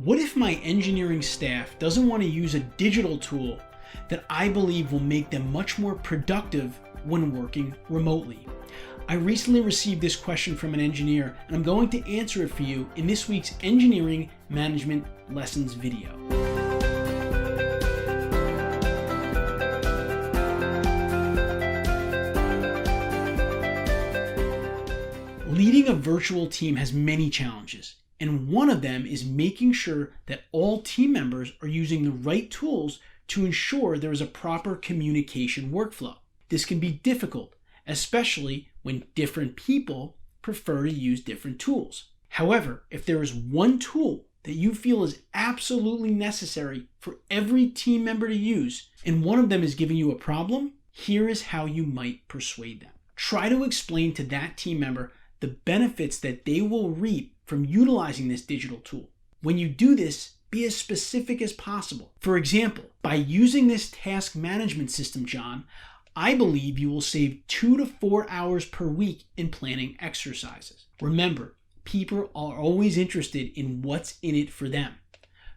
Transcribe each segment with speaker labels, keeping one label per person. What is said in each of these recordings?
Speaker 1: What if my engineering staff doesn't want to use a digital tool that I believe will make them much more productive when working remotely? I recently received this question from an engineer, and I'm going to answer it for you in this week's Engineering Management Lessons video. Leading a virtual team has many challenges, and one of them is making sure that all team members are using the right tools to ensure there is a proper communication workflow. This can be difficult, especially when different people prefer to use different tools. However, if there is one tool that you feel is absolutely necessary for every team member to use, and one of them is giving you a problem, here is how you might persuade them. Try to explain to that team member the benefits that they will reap from utilizing this digital tool. When you do this, be as specific as possible. For example, by using this task management system, John, I believe you will save 2 to 4 hours per week in planning exercises. Remember, people are always interested in what's in it for them.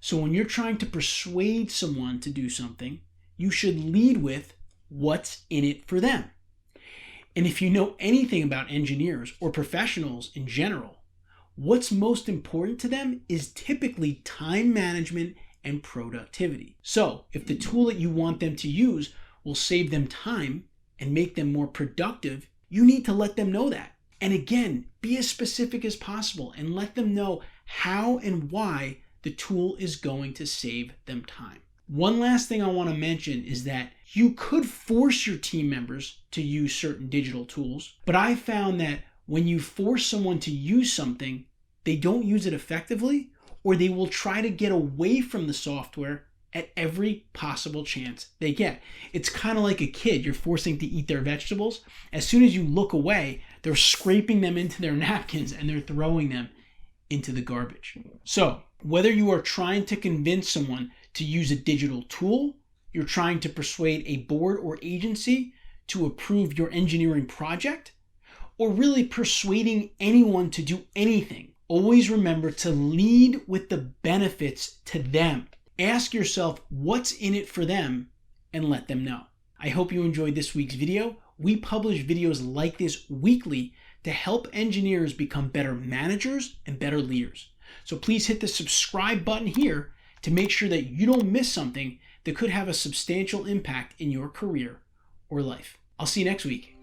Speaker 1: So when you're trying to persuade someone to do something, you should lead with what's in it for them. And if you know anything about engineers or professionals in general, what's most important to them is typically time management and productivity. So if the tool that you want them to use will save them time and make them more productive, you need to let them know that. And again, be as specific as possible and let them know how and why the tool is going to save them time. One last thing I want to mention is that you could force your team members to use certain digital tools, but I found that when you force someone to use something, they don't use it effectively, or they will try to get away from the software at every possible chance they get. It's kind of like a kid you're forcing to eat their vegetables. As soon as you look away, they're scraping them into their napkins and they're throwing them into the garbage. So whether you are trying to convince someone to use a digital tool, you're trying to persuade a board or agency to approve your engineering project, or really persuading anyone to do anything, always remember to lead with the benefits to them. Ask yourself what's in it for them and let them know. I hope you enjoyed this week's video. We publish videos like this weekly to help engineers become better managers and better leaders. So please hit the subscribe button here to make sure that you don't miss something that could have a substantial impact in your career or life. I'll see you next week.